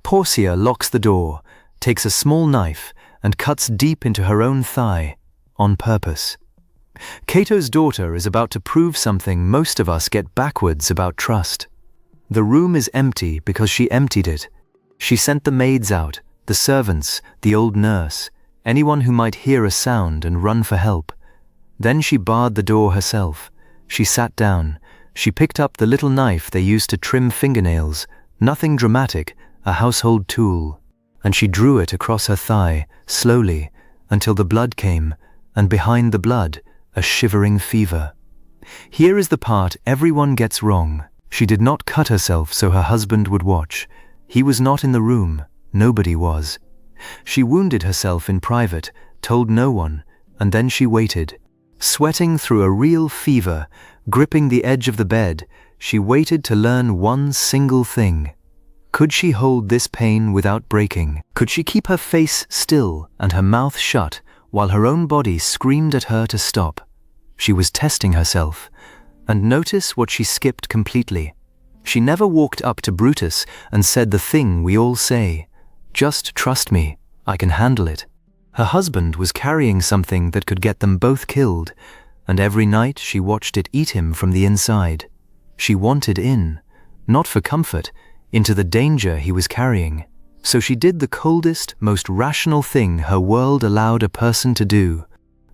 Porcia locks the door, takes a small knife, and cuts deep into her own thigh, on purpose. Cato's daughter is about to prove something most of us get backwards about trust. The room is empty because she emptied it. She sent the maids out, the servants, the old nurse, anyone who might hear a sound and run for help. Then she barred the door herself. She sat down. She picked up the little knife they used to trim fingernails, nothing dramatic, a household tool, and she drew it across her thigh, slowly, until the blood came, and behind the blood, a shivering fever. Here is the part everyone gets wrong. She did not cut herself so her husband would watch. He was not in the room. Nobody was. She wounded herself in private, told no one, and then she waited. Sweating through a real fever, gripping the edge of the bed, she waited to learn one single thing. Could she hold this pain without breaking? Could she keep her face still and her mouth shut while her own body screamed at her to stop? She was testing herself. And notice what she skipped completely. She never walked up to Brutus and said the thing we all say, "Just trust me, I can handle it." Her husband was carrying something that could get them both killed, and every night she watched it eat him from the inside. She wanted in, not for comfort, into the danger he was carrying. So she did the coldest, most rational thing her world allowed a person to do.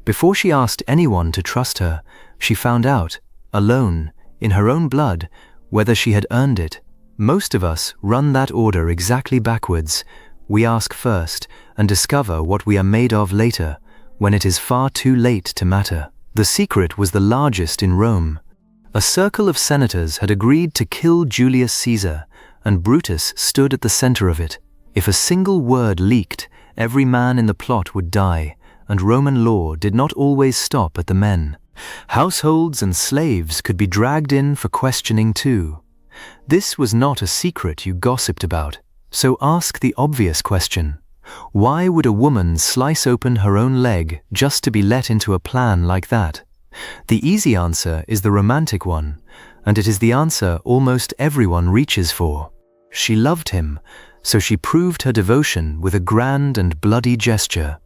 Before she asked anyone to trust her, she found out, alone, in her own blood, whether she had earned it. Most of us run that order exactly backwards. We ask first and discover what we are made of later, when it is far too late to matter. The secret was the largest in Rome. A circle of senators had agreed to kill Julius Caesar, and Brutus stood at the center of it. If a single word leaked, every man in the plot would die, and Roman law did not always stop at the men. Households and slaves could be dragged in for questioning too. This was not a secret you gossiped about, so ask the obvious question. Why would a woman slice open her own leg just to be let into a plan like that? The easy answer is the romantic one, and it is the answer almost everyone reaches for. She loved him, so she proved her devotion with a grand and bloody gesture.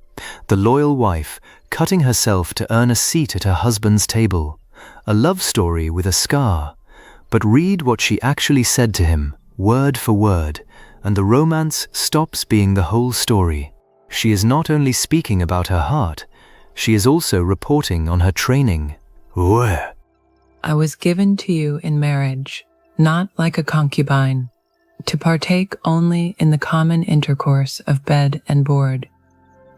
The loyal wife, cutting herself to earn a seat at her husband's table. A love story with a scar. But read what she actually said to him, word for word, and the romance stops being the whole story. She is not only speaking about her heart, she is also reporting on her training. Where? I was given to you in marriage, not like a concubine, to partake only in the common intercourse of bed and board,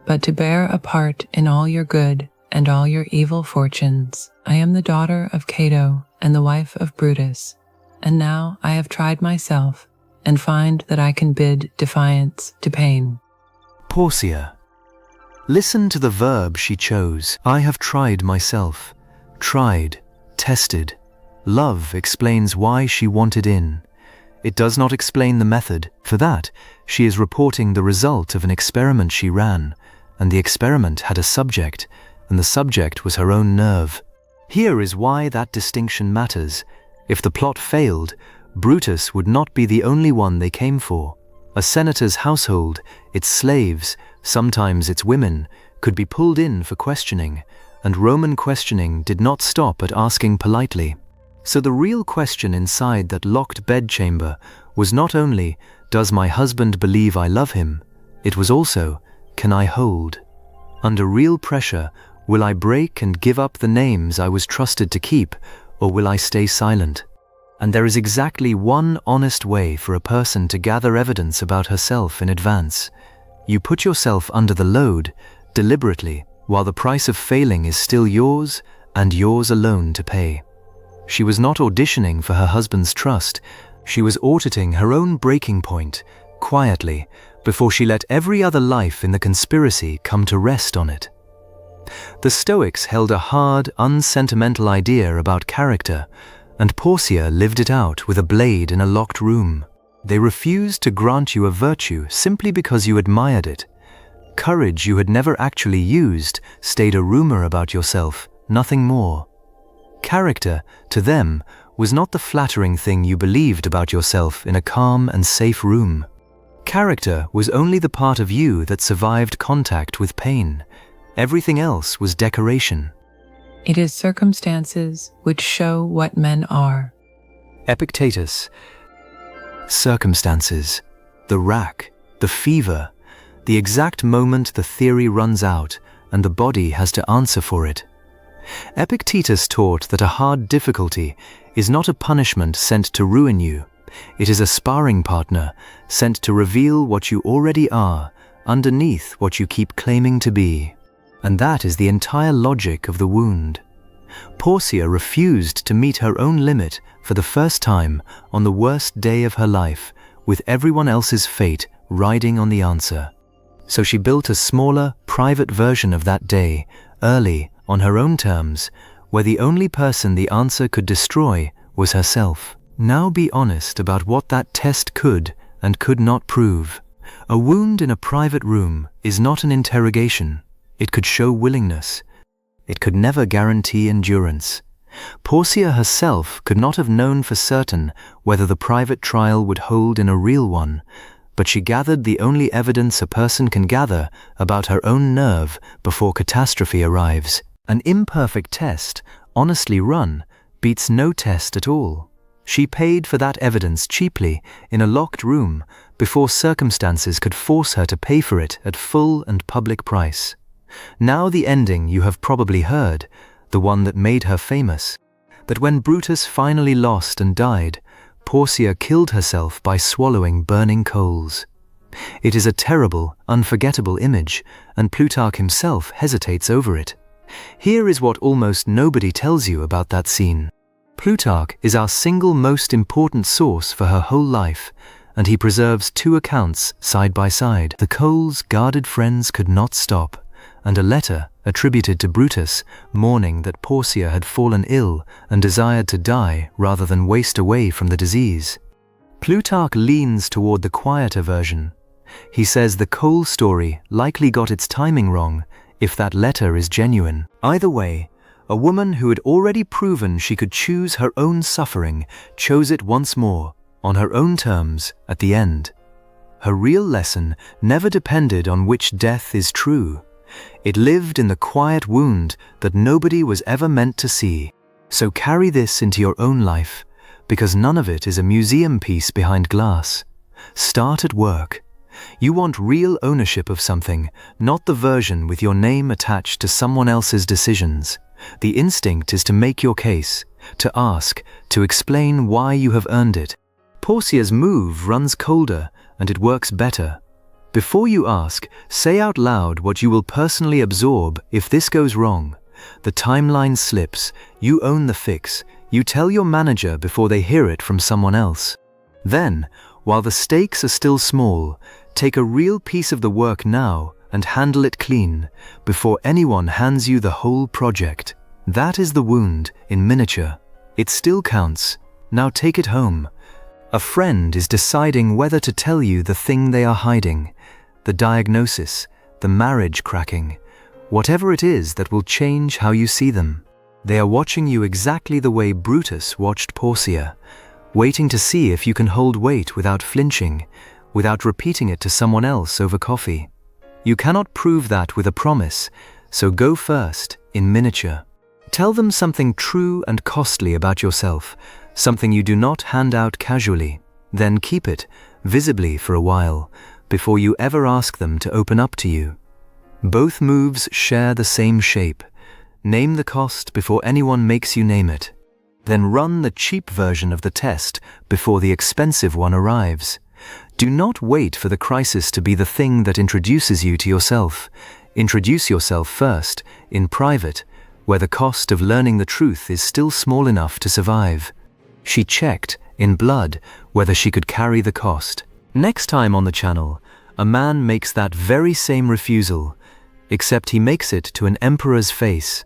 but to bear a part in all your good and all your evil fortunes. I am the daughter of Cato and the wife of Brutus, and now I have tried myself and find that I can bid defiance to pain. Porcia. Listen to the verb she chose. I have tried myself. Tried. Tested. Love explains why she wanted in. It does not explain the method. For that, she is reporting the result of an experiment she ran, and the experiment had a subject, and the subject was her own nerve. Here is why that distinction matters. If the plot failed, Brutus would not be the only one they came for. A senator's household, its slaves, sometimes its women, could be pulled in for questioning, and Roman questioning did not stop at asking politely. So the real question inside that locked bedchamber was not only, does my husband believe I love him? It was also, can I hold? Under real pressure, will I break and give up the names I was trusted to keep, or will I stay silent? And there is exactly one honest way for a person to gather evidence about herself in advance. You put yourself under the load, deliberately, while the price of failing is still yours and yours alone to pay. She was not auditioning for her husband's trust. She was auditing her own breaking point, quietly, before she let every other life in the conspiracy come to rest on it. The Stoics held a hard, unsentimental idea about character, and Porcia lived it out with a blade in a locked room. They refused to grant you a virtue simply because you admired it. Courage you had never actually used stayed a rumor about yourself, nothing more. Character, to them, was not the flattering thing you believed about yourself in a calm and safe room. Character was only the part of you that survived contact with pain. Everything else was decoration. It is circumstances which show what men are. Epictetus. Circumstances, the rack, the fever, the exact moment the theory runs out and the body has to answer for it. Epictetus taught that a hard difficulty is not a punishment sent to ruin you. It is a sparring partner sent to reveal what you already are underneath what you keep claiming to be. And that is the entire logic of the wound. Porcia refused to meet her own limit for the first time on the worst day of her life, with everyone else's fate riding on the answer. So she built a smaller, private version of that day, early, on her own terms, where the only person the answer could destroy was herself. Now be honest about what that test could and could not prove. A wound in a private room is not an interrogation. It could show willingness. It could never guarantee endurance. Porcia herself could not have known for certain whether the private trial would hold in a real one, but she gathered the only evidence a person can gather about her own nerve before catastrophe arrives. An imperfect test, honestly run, beats no test at all. She paid for that evidence cheaply in a locked room before circumstances could force her to pay for it at full and public price. Now the ending you have probably heard, the one that made her famous, that when Brutus finally lost and died, Porcia killed herself by swallowing burning coals. It is a terrible, unforgettable image, and Plutarch himself hesitates over it. Here is what almost nobody tells you about that scene. Plutarch is our single most important source for her whole life, and he preserves two accounts side by side. The coals guarded friends could not stop, and a letter attributed to Brutus mourning that Porcia had fallen ill and desired to die rather than waste away from the disease. Plutarch leans toward the quieter version. He says the coal story likely got its timing wrong if that letter is genuine. Either way, a woman who had already proven she could choose her own suffering chose it once more, on her own terms, at the end. Her real lesson never depended on which death is true. It lived in the quiet wound that nobody was ever meant to see. So carry this into your own life, because none of it is a museum piece behind glass. Start at work. You want real ownership of something, not the version with your name attached to someone else's decisions. The instinct is to make your case, to ask, to explain why you have earned it. Porcia's move runs colder, and it works better. Before you ask, say out loud what you will personally absorb if this goes wrong. The timeline slips, you own the fix, you tell your manager before they hear it from someone else. Then, while the stakes are still small, take a real piece of the work now and handle it clean, before anyone hands you the whole project. That is the wound in miniature. It still counts. Now take it home. A friend is deciding whether to tell you the thing they are hiding, the diagnosis, the marriage cracking, whatever it is that will change how you see them. They are watching you exactly the way Brutus watched Porcia, waiting to see if you can hold weight without flinching, without repeating it to someone else over coffee. You cannot prove that with a promise, so go first, in miniature. Tell them something true and costly about yourself, something you do not hand out casually. Then keep it, visibly for a while, before you ever ask them to open up to you. Both moves share the same shape. Name the cost before anyone makes you name it. Then run the cheap version of the test before the expensive one arrives. Do not wait for the crisis to be the thing that introduces you to yourself. Introduce yourself first, in private, where the cost of learning the truth is still small enough to survive. She checked, in blood, whether she could carry the cost. Next time on the channel, a man makes that very same refusal, except he makes it to an emperor's face.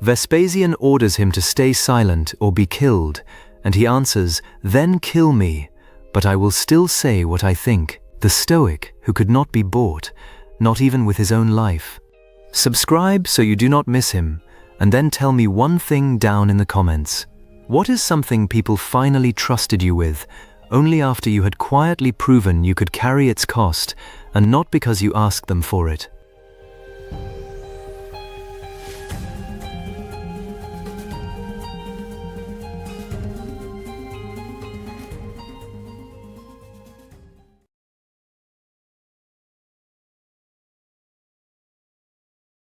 Vespasian orders him to stay silent or be killed, and he answers, "Then kill me, but I will still say what I think." The Stoic who could not be bought, not even with his own life. Subscribe so you do not miss him, and then tell me one thing down in the comments. What is something people finally trusted you with, only after you had quietly proven you could carry its cost, and not because you asked them for it.